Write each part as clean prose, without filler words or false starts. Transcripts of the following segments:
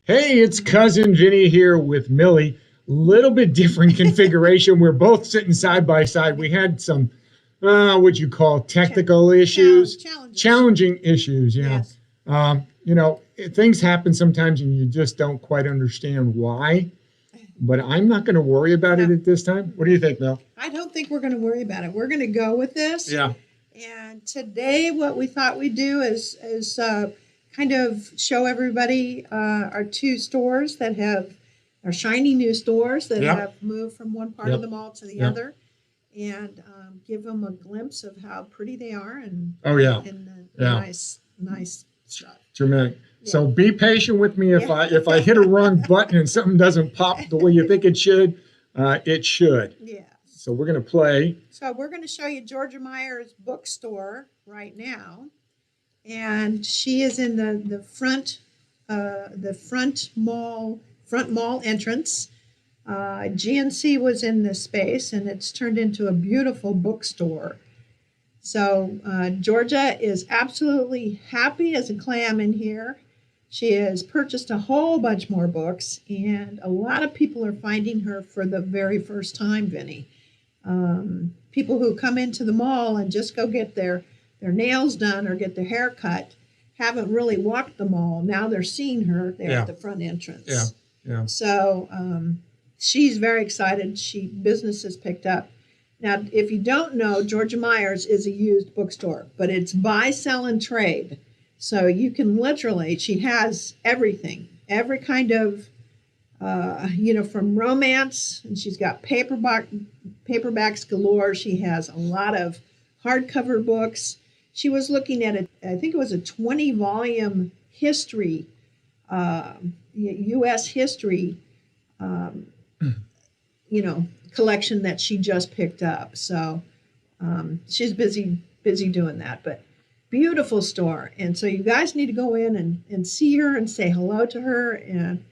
Hey, it's cousin Vinny here with Millie. Little bit different configuration. We're both sitting side by side. We had some, what you call technical issues, Challenges. challenging issues. Yeah. Yes. Things happen sometimes and you just don't quite understand why. But I'm not going to worry about it No. at this time. What do you think, Mel? I don't think we're going to worry about it. We're going to go with this. Yeah. And today, what we thought we'd do is kind of show everybody our two stores that have our shiny new stores that Yep. have moved from one part Yep. of the mall to the Yep. other, and give them a glimpse of how pretty they are and Oh, yeah. the Yeah. nice stuff. Dramatic. Yeah. So be patient with me if Yeah. I hit a wrong button and something doesn't pop the way you think it should. It should. Yeah. So we're gonna play. So we're going to show you Georgia Meyer's bookstore right now, and she is in the front mall entrance. GNC was in this space, and it's turned into a beautiful bookstore. So Georgia is absolutely happy as a clam in here. She has purchased a whole bunch more books, and a lot of people are finding her for the very first time, Vinny. People who come into the mall and just go get their nails done or get their hair cut haven't really walked the mall. Now they're seeing her there Yeah. at the front entrance. Yeah. Yeah. So she's very excited. Business has picked up. Now, if you don't know, Georgia Myers is a used bookstore, but it's buy, sell, and trade. So you can literally, she has everything, every kind of from romance, and she's got paperbacks galore. She has a lot of hardcover books. She was looking at I think it was a 20-volume history, U.S. history, collection that she just picked up. So she's busy doing that, but beautiful store. And so you guys need to go in and see her and say hello to her. And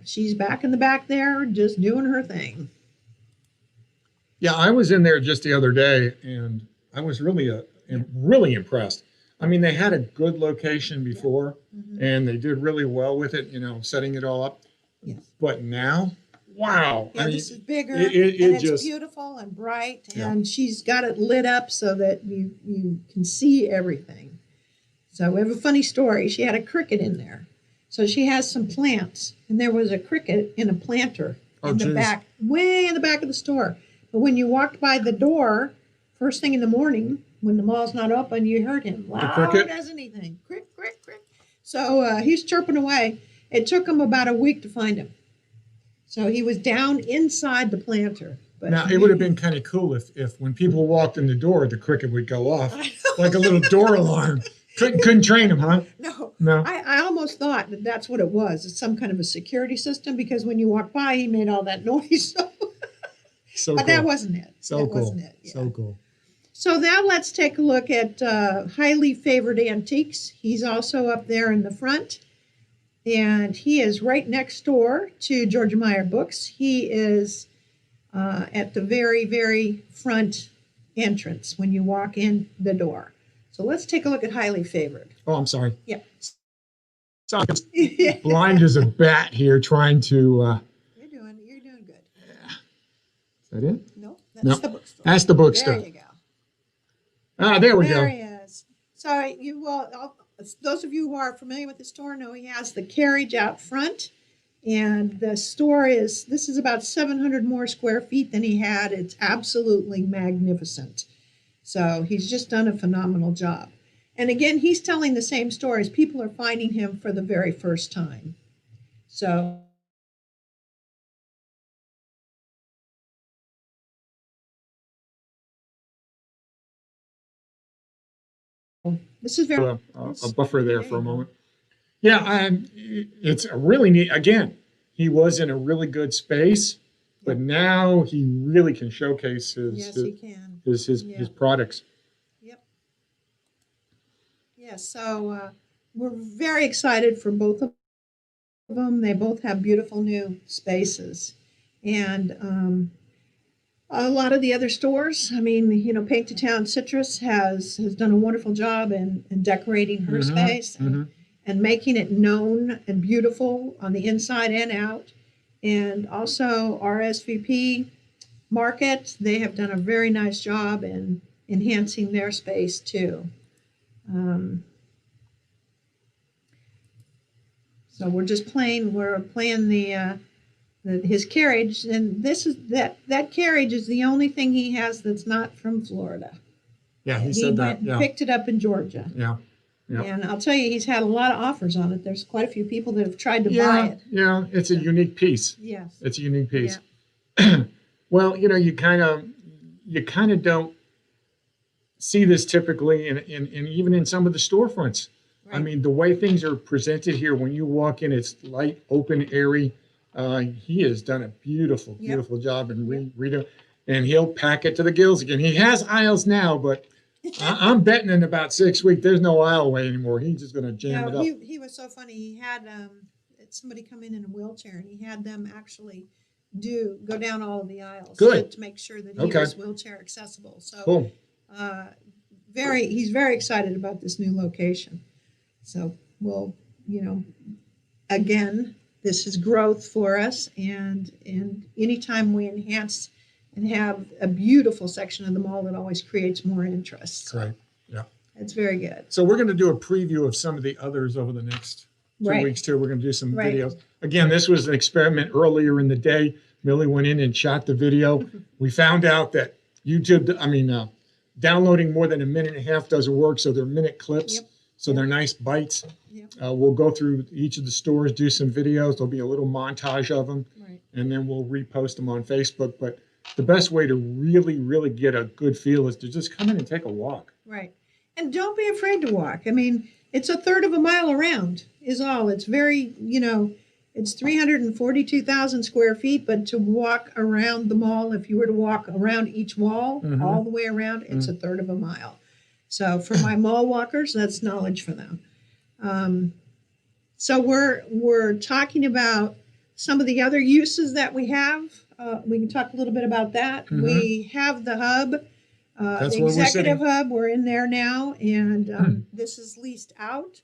she's back in the back there just doing her thing. Yeah, I was in there just the other day, and I was really impressed. I mean, they had a good location before, Mhm. and they did really well with it. Setting it all up. Yes. But now, wow! Yeah, I mean, this is bigger it and it's just beautiful and bright, Yeah. and she's got it lit up so that you can see everything. So we have a funny story. She had a cricket in there. So she has some plants, and there was a cricket in a planter Oh, in the geez. back, way in the back of the store. But when you walked by the door, first thing in the morning, when the mall's not open, you heard him loud cricket? as anything. Crick, crick, crick. So he's chirping away. It took him about a week to find him. So he was down inside the planter. But Now it would have been kind of cool if when people walked in the door, the cricket would go off like a little door alarm. Couldn't train him, huh? No, No. I almost thought that that's what it was. It's some kind of a security system because when you walk by, he made all that noise. So But cool. that wasn't it. So that cool. wasn't it. Yeah. So cool. So now let's take a look at Highly Favored Antiques. He's also up there in the front, and he is right next door to Georgia Meyer Books. He is at the very, very front entrance when you walk in the door. So let's take a look at Highly Favored. Oh, I'm sorry. Yeah. So I'm blind as a bat here, trying to. You're doing good. Is that it? No, that's No. the bookstore. That's the bookstore. There you go. There we There go. he is. So those of you who are familiar with the store know he has the carriage out front, and the store this is about 700 more square feet than he had. It's absolutely magnificent. So he's just done a phenomenal job. And again, he's telling the same stories. People are finding him for the very first time. So this is very A buffer there for a you go. moment. Yeah, it's a really neat. Again, he was in a really good space, but now he really can showcase Yes, he can. his Yeah. his products. Yep. Yeah, so we're very excited for both of them. They both have beautiful new spaces. And a lot of the other stores, I mean, Paint to Town Citrus has done a wonderful job in decorating her Mhm, space. mhm. and making it known and beautiful on the inside and out. And also RSVP Market, they have done a very nice job in enhancing their space too. So we're playing his carriage, and this is that carriage is the only thing he has that's not from Florida. Yeah, he He said that. went and Yeah, picked it up in Georgia. yeah, yeah. And I'll tell you, he's had a lot of offers on it. There's quite a few people that have tried to buy Yeah, it. yeah. It's a unique piece. Yes. It's a unique piece. Well, you kind of don't see this typically in even in some of the storefronts. I Right. mean, the way things are presented here, when you walk in, it's light, open, airy. He has done a beautiful, Yep. beautiful job in redo, and he'll pack it to the gills again. He has aisles now, but I'm betting in about 6 weeks there's no aisle way anymore. He's just going to jam it No, up. he was so funny. He had somebody come in a wheelchair, and he had them actually go down all of the aisles Good. to make sure that he Okay. was wheelchair accessible. So Cool. he's very excited about this new location. So we'll, again, this is growth for us, and anytime we enhance and have a beautiful section of the mall, it always creates more interest. So Right. Yeah. it's very good. So we're going to do a preview of some of the others over the next 2 Right. weeks too. We're going to do some Right. videos. Again, this was an experiment earlier in the day. Millie went in and shot the video. We found out that downloading more than a minute and a half doesn't work. So they're minute clips. Yep. So they're nice bites. Yep. We'll go through each of the stores, do some videos. There'll be a little montage of them, Right. and then we'll repost them on Facebook. But the best way to really, really get a good feel is to just come in and take a walk. Right. And don't be afraid to walk. I mean, it's a third of a mile around is all. It's very, it's 342,000 square feet, but to walk around the mall, if you were to walk around each wall, Mhm. all the way around, it's a third of a mile. So for my mall walkers, that's knowledge for them. So we're talking about some of the other uses that we have. We can talk a little bit about that. Mhm. We have the hub. That's The where we're executive sitting. hub, we're in there now, and this is leased out.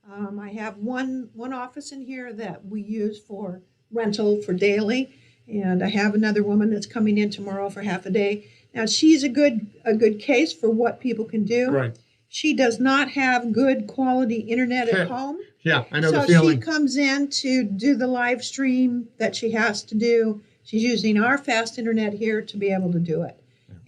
I have one office in here that we use for rental for daily, and I have another woman that's coming in tomorrow for half a day. Now she's a good case for what people can do. Right. She does not have good quality internet at home. Yeah, I know So the feeling. she comes in to do the live stream that she has to do. She's using our fast internet here to be able to do it.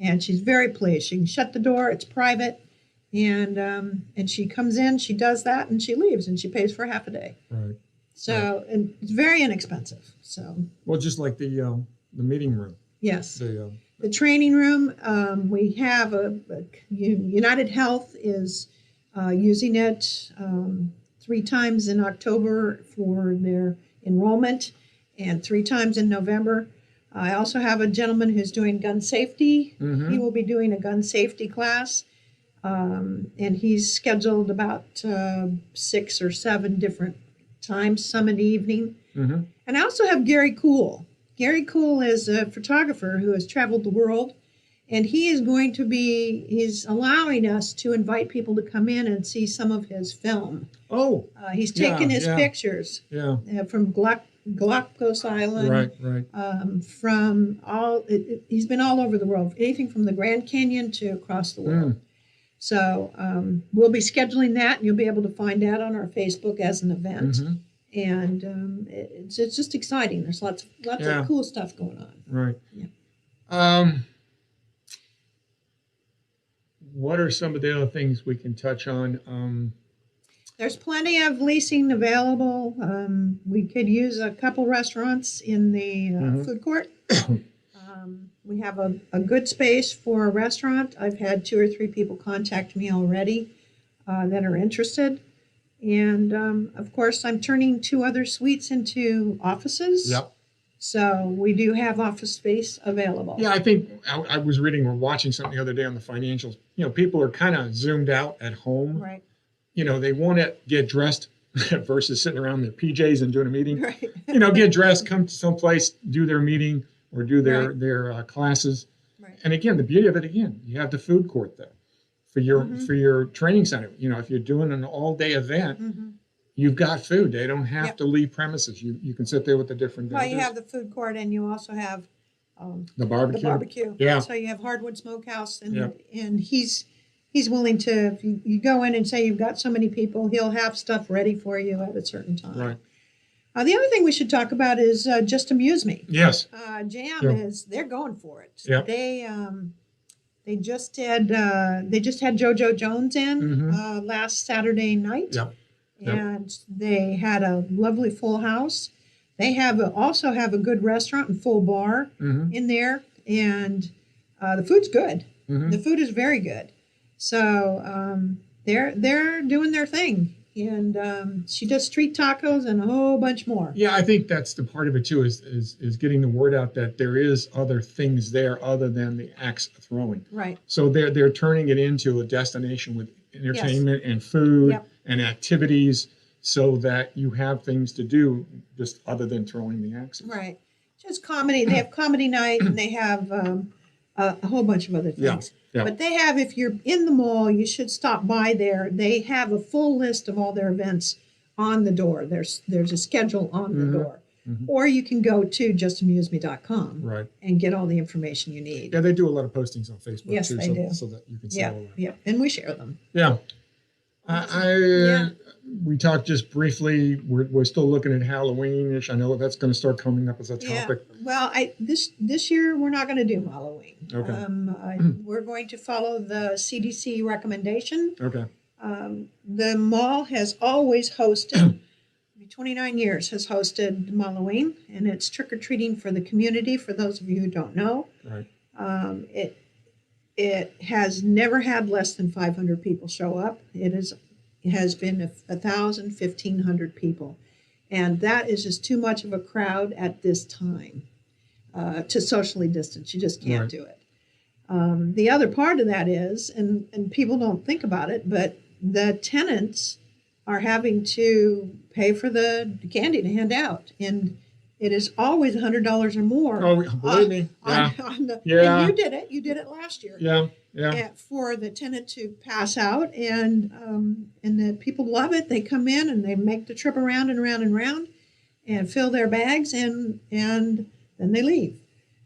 And she's very pleased. She can shut the door, it's private. And she comes in, she does that, and she leaves, and she pays for half a day. Right. So, and it's very inexpensive. So, Well, just like the meeting room. yes. The The training room, we have United Health is using it 3 times in October for their enrollment and 3 times in November. I also have a gentleman who's doing gun safety. Mhm. He will be doing a gun safety class, and he's scheduled about 6 or 7 different times, some in the evening. Mhm. And I also have Gary Cool. Gary Cool is a photographer who has traveled the world, and he's allowing us to invite people to come in and see some of his film. Oh, He's Yeah, taken his yeah. pictures yeah. from Galapagos Island, Right. from he's been all over the world, anything from the Grand Canyon to across the world. So we'll be scheduling that, and you'll be able to find that on our Facebook as an event. Mhm. And it's just exciting. There's lots Yeah. of cool stuff going on. Right. Yeah. What are some of the other things we can touch on? There's plenty of leasing available. We could use a couple restaurants in the Mhm. food court. We have a good space for a restaurant. I've had 2 or 3 people contact me already that are interested. And of course, I'm turning 2 other suites into offices. Yep. So we do have office space available. Yeah, I think I was reading or watching something the other day on the financials. People are kind of zoomed out at home. Right. They want to get dressed versus sitting around their PJs and doing a meeting. Right. Get dressed, come to someplace, do their meeting or do Right. their classes. Right. And again, the beauty of it, you have the food court there for your Mhm. for your training center. If you're doing an all day event, Mhm. you've got food. They don't have Yep. to leave premises. You can sit there with the different Well, you vendors. have the food court and you also have The the barbecue. barbecue. Yeah. So you have Hardwood Smokehouse and Yep. and he's willing to, if you go in and say you've got so many people, he'll have stuff ready for you at a certain time. Right. The other thing we should talk about is Just Amuse Me. Yes. Jam Yeah. they're going for it. Yep. They just had JoJo Jones in Mhm. last Saturday night. Yep. Yep. And they had a lovely full house. They also have a good restaurant and full bar Mm-hmm. in there, and the food's good. Mm-hmm. The food is very good. So they're doing their thing, and she does street tacos and a whole bunch more. Yeah, I think that's the part of it too, is getting the word out that there is other things there other than the axe throwing. Right. So they're turning it into a destination with entertainment and food Yep. and activities, so that you have things to do just other than throwing the axes. Right. Just comedy. They have comedy night, and they have a whole bunch of other Yeah, things. yeah. But they have, if you're in the mall, you should stop by there. They have a full list of all their events on the door. There's a schedule on the Mhm. door. Mhm. Or you can go to justamuseme.com Right. and get all the information you need. Yeah, they do a lot of postings on Facebook Yes, too, they so, do. so that you can see Yeah, all that. yeah. And we share them. Yeah. Yeah. We talked just briefly. We're still looking at Halloween-ish. I know that's going to start coming up as a Yeah. topic. Well, this year we're not going to do Halloween. Okay. We're going to follow the CDC recommendation. Okay. The mall has always hosted, 29 years has hosted Halloween, and it's trick or treating for the community. For those of you who don't know, Right. it has never had less than 500 people show up. It has been 1,000, 1,500 people, and that is just too much of a crowd at this time to socially distance. You just can't Right. do it. The other part of that is, and people don't think about it, but the tenants are having to pay for the candy to hand out, and it is always $100 or more. Oh, believe me. Yeah. Yeah. And you did it. You did it last year. Yeah. Yeah. For the tenant to pass out, and the people love it. They come in and they make the trip around and around and around, and fill their bags, and then they leave.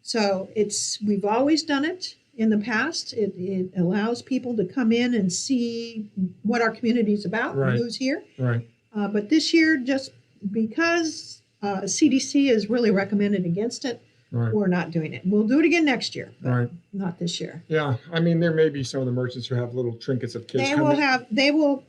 So we've always done it in the past. It allows people to come in and see what our community is about, Right. and who's here. Right. But this year, just because CDC has really recommended against it, Right. we're not doing it. We'll do it again next year, but Right. not this year. Yeah. I mean, there may be some of the merchants who have little trinkets of kids coming.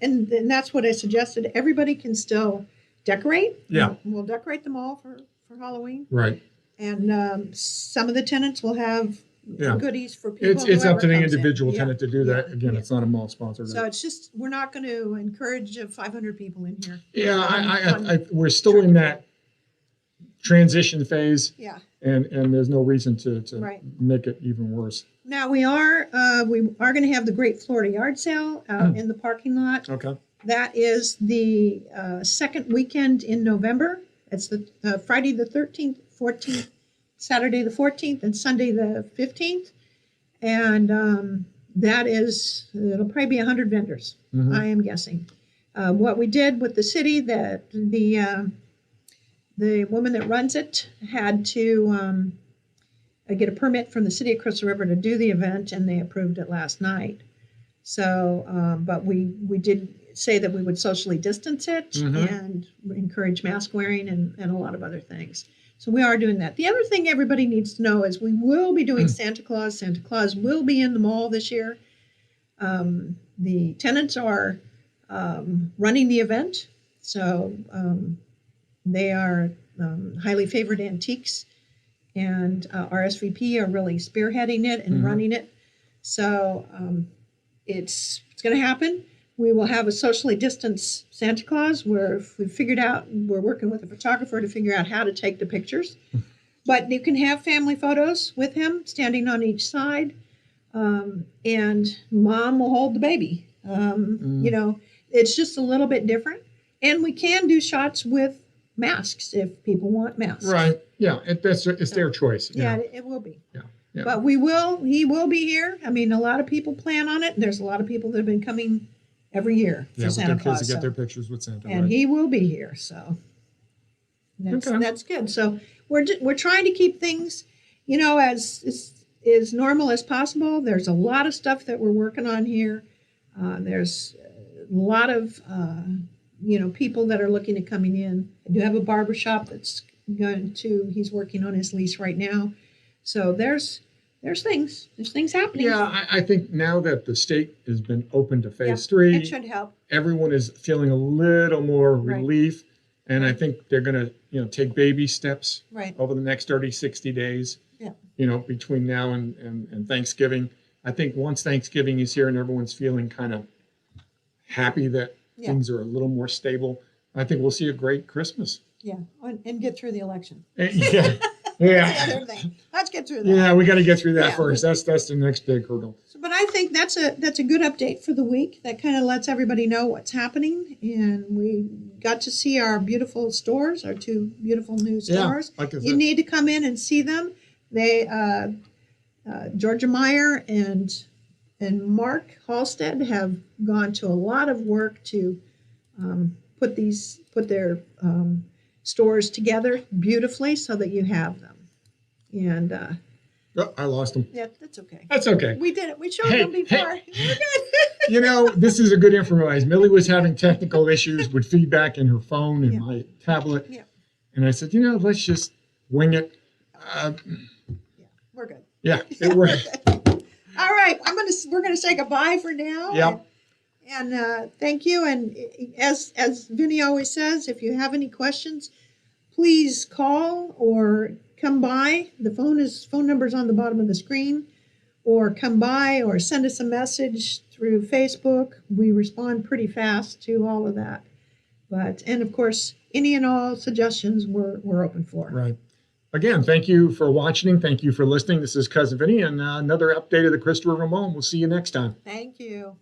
And that's what I suggested. Everybody can still decorate. Yeah. We'll decorate them all for Halloween. Right. And some of the tenants will have Yeah. goodies for people. It's up whoever to the comes in. individual Yeah. tenant to do that. Yeah. Again, Yeah. it's not a mall sponsored. So it's just, we're not going to encourage 500 people in here. Yeah, we're still in that transition phase, Yeah. and there's no reason to Right. make it even worse. Now we are going to have the Great Florida Yard Sale out in the parking lot. Okay. That is the second weekend in November. It's the Friday the 13th, 14th, Saturday the 14th, and Sunday the 15th. And it'll probably be 100 vendors, Mhm. I am guessing. What we did with the city, that the woman that runs it had to get a permit from the city of Crystal River to do the event, and they approved it last night. So, but we did say that we would socially distance it Mhm. and encourage mask wearing and a lot of other things. So we are doing that. The other thing everybody needs to know is we will be doing Santa Claus. Santa Claus will be in the mall this year. The tenants are running the event, so they are highly favored antiques, and RSVP are really spearheading it and Mhm. running it. So it's going to happen. We will have a socially distanced Santa Claus where we're working with a photographer to figure out how to take the pictures. But you can have family photos with him standing on each side, and mom will hold the baby. It's just a little bit different. And we can do shots with masks if people want masks. Right. Yeah. It's their choice. you Yeah, know. it will be. Yeah. Yeah. But he will be here. I mean, a lot of people plan on it. There's a lot of people that have been coming every year for Yeah, with Santa their kids Claus. to get So- their pictures with Santa. and Right? he will be here. So Okay. that's good. So we're trying to keep things, as normal as possible. There's a lot of stuff that we're working on here. There's a lot of people that are looking at coming in. I do have a barber shop that's he's working on his lease right now. So there's things happening. Yeah, I think now that the state has been open to phase It 3, should help. everyone is feeling a little more Right. relief. And I think they're going to, take baby steps Right. over the next 30, 60 days, Yeah. Between now and Thanksgiving. I think once Thanksgiving is here and everyone's feeling kind of happy that Yeah. things are a little more stable, I think we'll see a great Christmas. Yeah. And get through the election. Yeah. That's the Yeah. other thing. Let's get through that. Yeah, we got to get through that Yeah. first. That's the next big hurdle. But I think that's a good update for the week. That kind of lets everybody know what's happening, and we got to see our beautiful stores, our 2 beautiful new stores. Like I You said, need to come in and see them. They Georgia Meyer and Mark Halstead have gone to a lot of work to put their stores together beautifully so that you have them. And oh, I lost them. yeah, that's okay. That's okay. We did it. We showed Hey, them before. hey. We're good. This is a good information. Millie was having technical issues with feedback in her phone and Yeah. my tablet. Yeah. And I said, let's just wing it. We're good. Yeah, it worked. All right, we're gonna say goodbye for now. Yep. And thank you. And as Vinny always says, if you have any questions, please call or come by. The phone number's on the bottom of the screen, or come by or send us a message through Facebook. We respond pretty fast to all of that. And of course, any and all suggestions we're open for. Right. Again, thank you for watching. Thank you for listening. This is Cousin Vinny and another update of the Crystal River Mall. We'll see you next time. Thank you.